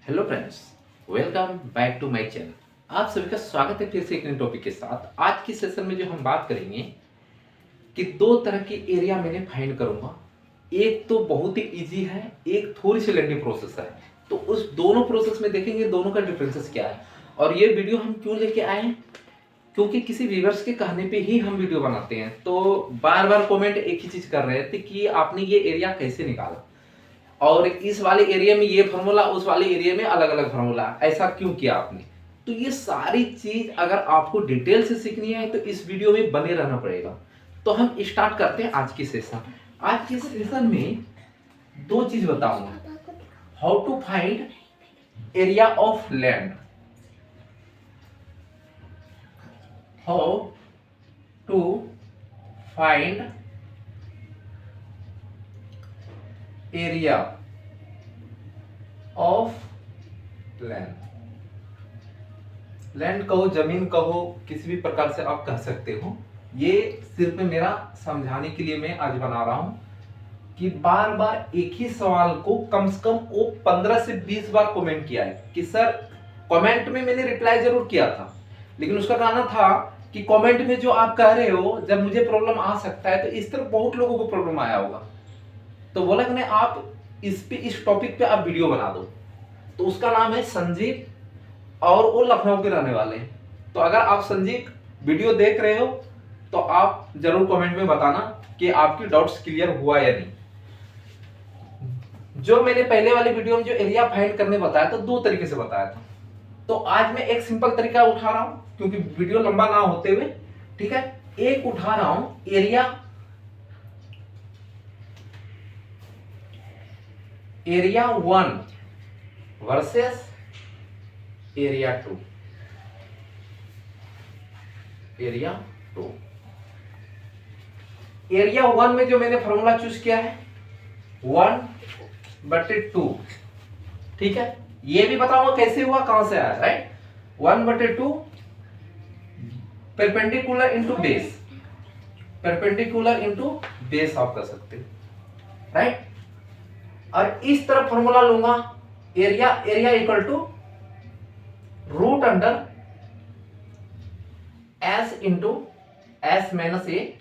Hello friends, welcome back to my channel. आप सभी का स्वागत है फिर से एक नए टॉपिक के साथ। आज की सेशन में जो हम बात करेंगे कि दो तरह के एरिया मैंने फाइंड करूंगा। एक तो बहुत ही इजी है, एक थोड़ी सी लेंदी प्रोसेस है। तो उस दोनों प्रोसेस में देखेंगे दोनों का डिफरेंसेस क्या है। और ये वीडियो हम क्यों लेके आए हैं, क्योंकि किसी व्यूअर्स के कहने पे ही हम वीडियो बनाते हैं। तो बार बार कमेंट एक ही चीज कर रहे थे कि आपने ये एरिया कैसे निकाला, और इस वाले एरिया में ये फार्मूला, उस वाले एरिया में अलग अलग फार्मूला, ऐसा क्यों किया आपने। तो ये सारी चीज अगर आपको डिटेल से सीखनी है तो इस वीडियो में बने रहना पड़ेगा। तो हम स्टार्ट करते हैं आज की सेशन। आज की सेशन में दो चीज बताऊंगा। How to find area of land, how to find area of land. Land कहो, जमीन कहो, किसी भी प्रकार से आप कह सकते हो। ये सिर्फ मेरा समझाने के लिए मैं आज बना रहा हूं कि बार बार एक ही सवाल को कम से कम वो 15 से 20 बार कमेंट किया है कि सर, कमेंट में मैंने रिप्लाई जरूर किया था, लेकिन उसका कहना था कि कमेंट में जो आप कह रहे हो जब मुझे प्रॉब्लम आ सकता है, तो इस तरह बहुत लोगों को प्रॉब्लम आया होगा। तो बोला कि नहीं, आप इस टॉपिक पे आप वीडियो बना दो। तो उसका नाम है संजीव, और वो लखनऊ के रहने वाले हैं। तो अगर आप संजीव वीडियो देख रहे हो तो आप जरूर कमेंट में बताना कि आपकी डाउट्स क्लियर हुआ या नहीं। जो मैंने पहले वाले वीडियो में जो एरिया फाइंड करने बताया था, दो तरीके से बताया था। तो आज मैं एक सिंपल तरीका उठा रहा हूं, क्योंकि वीडियो लंबा ना होते हुए, ठीक है। एक उठा रहा हूं एरिया 1 वर्सेस एरिया 2। एरिया 1 में जो मैंने फॉर्मूला चूज किया है 1/2, ठीक है। ये भी बताऊंगा कैसे हुआ, कहां से आया, right. 1/2 perpendicular into base, perpendicular into base आप कर सकते हो, राइट। और इस तरफ फॉर्मूला लूंगा area equal to root under S into S minus A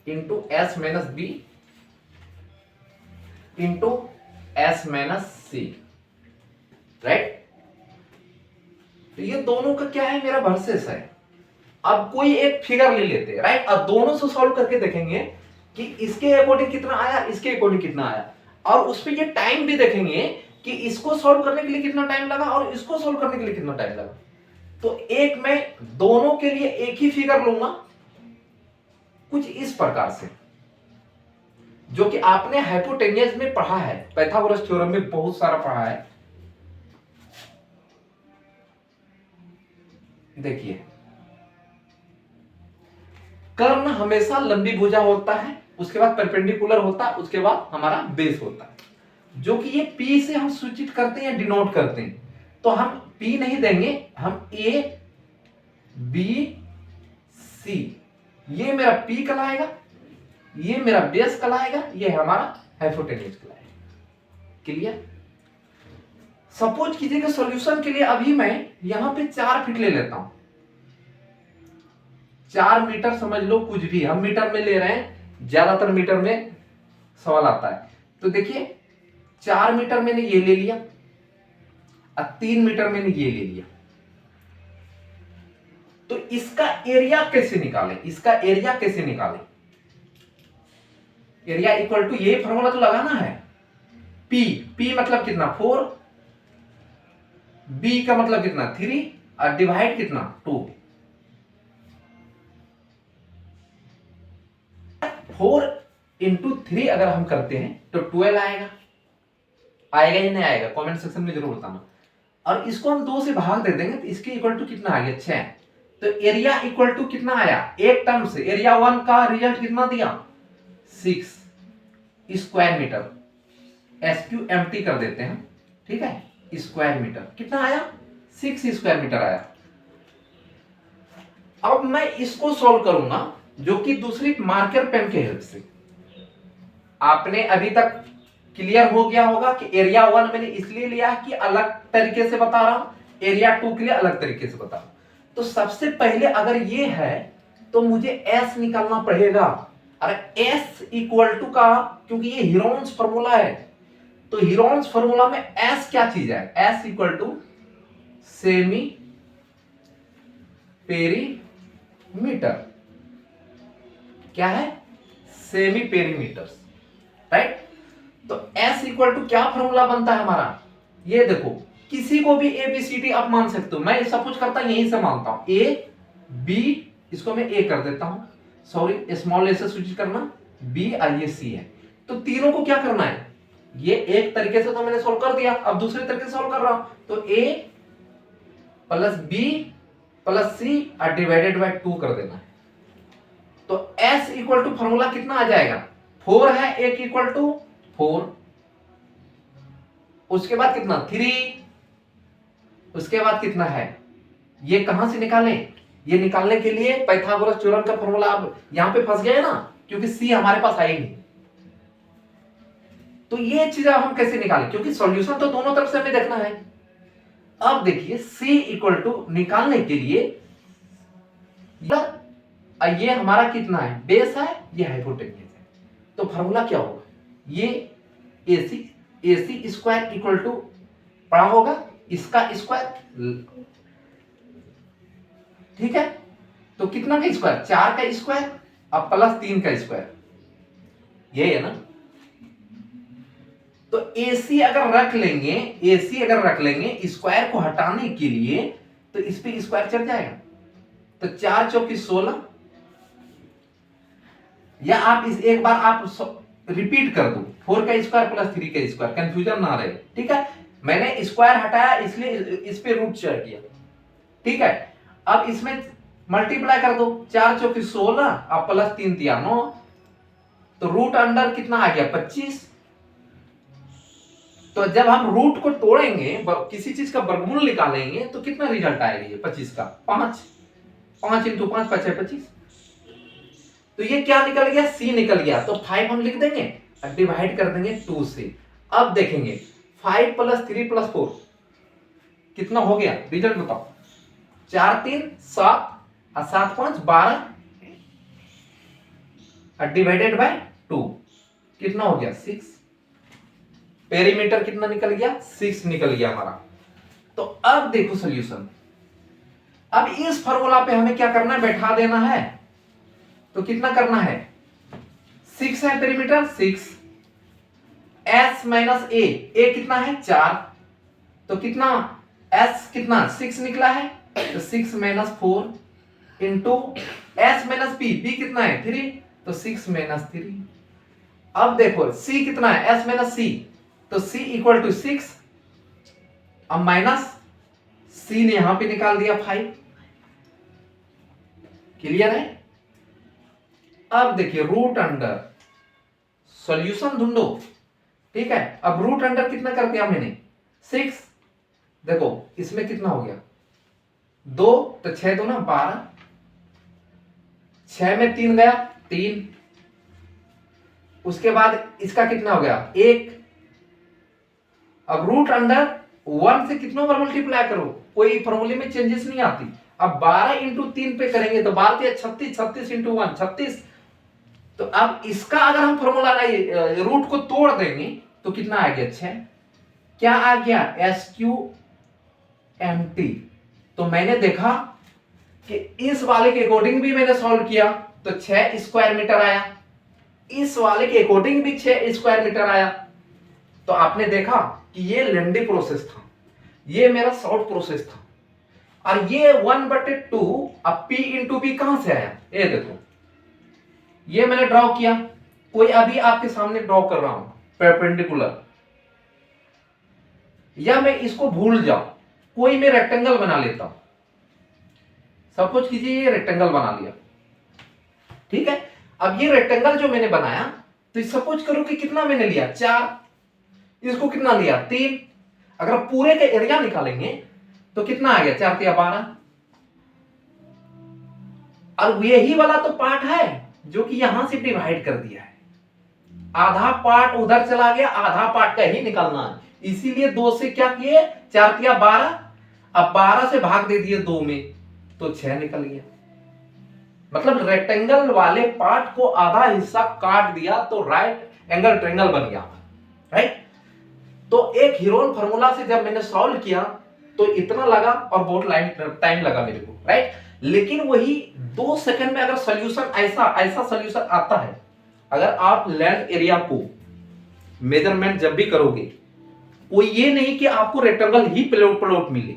into S minus B into S minus C, right. तो ये दोनों का क्या है, मेरा वर्सेस है। अब कोई एक फिगर ले लेते हैं, राइट। अब दोनों से सॉल्व करके देखेंगे कि इसके अकॉर्डिंग कितना आया, इसके अकॉर्डिंग कितना आया, और उस पर ये टाइम भी देखेंगे कि इसको सॉल्व करने के लिए कितना टाइम लगा और इसको सॉल्व करने के लिए कितना टाइम लगा। तो एक मैं दोनों के लिए एक ही फिगर लूंगा, कुछ इस प्रकार से, जो कि आपने हाइपोटेन्यूस में पढ़ा है, पाइथागोरस थ्योरम में बहुत सारा पढ़ा है। देखिए, कर्ण हमेशा लंबी भुजा होता है, उसके बाद परपेंडिकुलर होता है, उसके बाद हमारा बेस होता है, जो कि ये P से हम सूचित करते हैं, डिनोट करते हैं। तो हम P नहीं देंगे, हम A B C, ये मेरा P कहलाएगा, ये मेरा बेस कहलाएगा, ये हमारा हाइपोटेन्यूस कहलाएगा। क्लियर। सपोज कीजिए कि सॉल्यूशन के लिए अभी मैं यहां पे 4 फीट ले लेता हूं। 4 मीटर समझ लो, कुछ भी हम मीटर में ले रहे हैं, ज्यादातर मीटर में सवाल आता है। तो देखिए, 4 मीटर मैंने ये ले लिया और 3 मीटर मैंने ये ले लिया। तो इसका एरिया कैसे निकालें, इसका एरिया कैसे निकालें। एरिया इक्वल टू, ये फॉर्मूला तो लगाना है, P मतलब कितना 4, B का मतलब कितना 3, और डिवाइड कितना 2। 4 इंटू 3 अगर हम करते हैं तो 12 आएगा, आएगा या नहीं आएगा, कमेंट सेक्शन में जरूर बताना। और इसको हम 2 से भाग दे देंगे तो इसके इक्वल टू कितना आ गया 6। तो एरिया इक्वल टू कितना आया, एक टर्म से एरिया 1 का रिजल्ट कितना दिया 6 स्क्वायर मीटर। SQ एम्प्टी कर देते हैं, ठीक है। स्क्वायर मीटर कितना आया, 6 स्क्वायर मीटर आया। अब मैं इसको सॉल्व करूंगा, जो कि दूसरी मार्कर पेन के हेल्प से। आपने अभी तक क्लियर हो गया होगा कि एरिया 1 मैंने इसलिए लिया है कि अलग तरीके से बता रहा हूं, एरिया 2 के लिए अलग तरीके से बता रहा हूं। तो सबसे पहले अगर ये है तो मुझे एस निकालना पड़ेगा। अरे एस इक्वल टू का, क्योंकि ये हीरोन्स फॉर्मूला है, तो हीरोन्स फॉर्मूला में एस क्या चीज है, S equal to semi perimeter. क्या है, सेमी पेरीमीटर, राइट। तो S इक्वल टू क्या फॉर्मूला बनता है हमारा, ये देखो, किसी को भी ABCD आप मान सकते हो, मैं सब कुछ करता यहीं से मानता हूं, A B, इसको मैं A कर देता हूं, सॉरी स्मॉल ए से सूचित करना, B I C है। तो तीनों को क्या करना है, ये एक तरीके से तो मैंने सॉल्व कर दिया, अब दूसरे तरीके से सॉल्व कर रहा हूं, तो A plus B plus C और डिवाइडेड बाय 2 कर देना है। तो S इक्वल टू फॉर्मूला कितना आ जाएगा, 4 है, एक इक्वल टू 4, उसके बाद कितना 3, उसके बाद कितना है, ये कहां से निकालें, ये निकालने के लिए पाइथागोरस थ्योरम का फॉर्मूला, आप यहां पे फंस गए ना, क्योंकि C हमारे पास आई नहीं। तो ये चीज हम कैसे निकालें, क्योंकि सॉल्यूशन तो दोनों तरफ से हमें देखना है। अब देखिए C इक्वल टू निकालने के लिए ये हमारा कितना है, बेस है, ये हाइपोटेन्यूज है, तो फॉर्मूला क्या होगा, ये AC स्क्वायर इक्वल टू पड़ा होगा इसका स्क्वायर, ठीक है। तो कितना का स्क्वायर, 4 का स्क्वायर अब प्लस 3 का स्क्वायर, ये है ना। तो AC अगर रख लेंगे, AC अगर रख लेंगे स्क्वायर को हटाने के लिए, तो इस पे स्क्वायर चढ़ जाएगा, तो 4 चौकी 16, या आप इस एक बार आप रिपीट कर दो, 4 का स्क्वायर प्लस 3 का स्क्वायर, कंफ्यूजन ना रहे, ठीक है। मैंने स्क्वायर हटाया इसलिए इस पे रूट चढ़ किया, ठीक है। अब इसमें मल्टीप्लाई कर दो, 4 चौकी 16 और प्लस 3 दिया 9, तो रूट अंडर कितना आ गया 25। तो जब हम रूट को तोड़ेंगे, किसी चीज का वर्गमूल निकालेंगे, तो कितना रिजल्ट आएगा, ये 25 का 5 इंटू 5 5 है 25। तो ये क्या निकल गया, C निकल गया, तो 5 हम लिख देंगे, डिवाइड कर देंगे 2 से। अब देखेंगे 5 प्लस 3 प्लस 4 कितना हो गया, रिजल्ट बताओ, 4 3 7 और 7 5 12 डिवाइडेड बाय 2 कितना हो गया 6। पेरीमीटर कितना निकल गया, 6 निकल गया हमारा। तो अब देखो सॉल्यूशन, अब इस फार्मूला पे हमें क्या करना है, बैठा देना है। तो कितना करना है, 6 है पेरीमीटर 6, S माइनस A कितना है 4, तो कितना S कितना 6 निकला है, तो 6 minus 4 into S minus B कितना है 3, तो 6 माइनस 3। अब देखो C कितना है, S माइनस C, तो C इक्वल टू 6, अब माइनस C ने यहां पे निकाल दिया 5, क्लियर है। अब देखिए रूट अंडर, सॉल्यूशन ढूंढो, ठीक है। अब रूट अंडर कितना कर दिया मैंने 6, देखो इसमें कितना हो गया 2, तो 6 2 ना 12, 6 में 3 गया 3, उसके बाद इसका कितना हो गया 1। अब रूट अंडर 1 से कितनों बार मल्टीप्लाई करो, कोई फॉर्मूले में चेंजेस नहीं आती। अब 12 इंटू 3 पे करेंगे तो 12 36, 36 इंटू 1 36। तो अब इसका अगर हम फॉर्मूला रूट को तोड़ देंगे तो कितना आ गया 6, क्या आ गया SQMT। तो मैंने देखा कि इस वाले के अकॉर्डिंग भी मैंने सॉल्व किया तो 6 स्क्वायर मीटर आया, इस वाले के अकॉर्डिंग भी 6 स्क्वायर मीटर आया। तो आपने देखा कि ये लेंदी प्रोसेस था, ये मेरा शॉर्ट प्रोसेस था, और ये 1/2 अब P इंटू बी कहां से आया, ये देखो ये मैंने ड्रॉ किया, कोई अभी आपके सामने ड्रॉ कर रहा हूं परपेंडिकुलर, या मैं इसको भूल जाऊं, कोई मैं रेक्टेंगल बना लेता हूं, सपोज कीजिए ये रेक्टेंगल बना लिया, ठीक है। अब ये रेक्टेंगल जो मैंने बनाया, तो सपोज करो कि कितना मैंने लिया 4, इसको कितना लिया 3, अगर पूरे का एरिया निकालेंगे तो कितना आ गया 4 3 12, और यही वाला तो पार्ट है जो कि यहां से डिवाइड कर दिया है, आधा पार्ट उधर चला गया, आधा पार्ट का ही निकालना है, इसीलिए 2 से क्या किए, 4 किया 12, अब 12 से भाग दे दिए 2 में तो 6 निकल गया। मतलब रेक्टेंगल वाले पार्ट को आधा हिस्सा काट दिया तो राइट एंगल ट्रायंगल बन गया, राइट। तो एक हीरोन फार्मूला से जब मैंने सॉल्व किया तो इतना लगा और बहुत टाइम लगा मेरे को, राइट। लेकिन वही 2 सेकंड में अगर सॉल्यूशन ऐसा सॉल्यूशन आता है, अगर आप लैंड एरिया को मेजरमेंट जब भी करोगे, कोई ये नहीं कि आपको रेक्टेंगल ही प्लॉट मिले,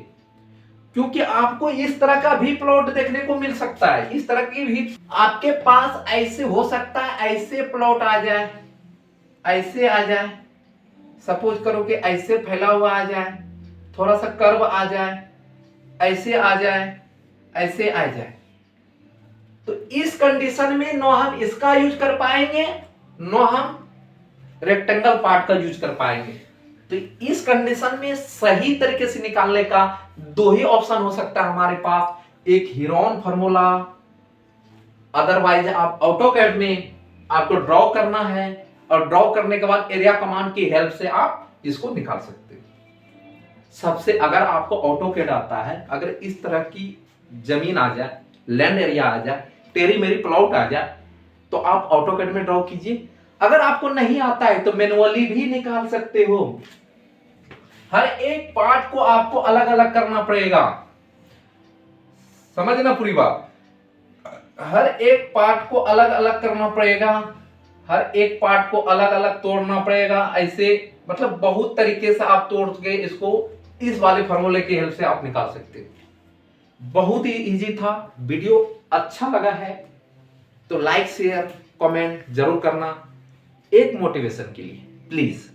क्योंकि आपको इस तरह का भी प्लॉट देखने को मिल सकता है, इस तरह की भी आपके पास ऐसे हो सकता है, ऐसे प्लॉट आ जाए, ऐसे आ जाए, सपोज करो कि ऐसे फैला हुआ आ जाए, थोड़ा सा कर्व आ जाए, ऐसे आ जाए, ऐसे आ जाए, तो इस कंडीशन में नो हम इसका यूज कर पाएंगे, नो हम रेक्टेंगल पार्ट का यूज कर पाएंगे। तो इस कंडीशन में सही तरीके से निकालने का 2 ही ऑप्शन हो सकता है हमारे पास, एक हीरोन फार्मूला, अदरवाइज आप ऑटोकैड में आपको ड्रॉ करना है और ड्रॉ करने के बाद एरिया कमांड की हेल्प से आप इसको निकाल सकते हो। सबसे अगर आपको ऑटोकैड आता है, अगर इस तरह की जमीन आ जाए, लैंड एरिया आ जाए, टेरी मेरी प्लॉट आ जाए, तो आप ऑटोकैड में ड्रॉ कीजिए। अगर आपको नहीं आता है तो मैनुअली भी निकाल सकते हो। हर एक पार्ट को आपको अलग अलग करना पड़ेगा, समझना पूरी बात। हर एक पार्ट को अलग अलग करना पड़ेगा, हर एक पार्ट को अलग अलग तोड़ना पड़ेगा, ऐसे मतलब बहुत तरीके से आप तोड़ के इसको इस वाले फार्मूले की हेल्प से आप निकाल सकते हो। बहुत ही इजी था। वीडियो अच्छा लगा है तो लाइक शेयर कमेंट जरूर करना, एक मोटिवेशन के लिए प्लीज।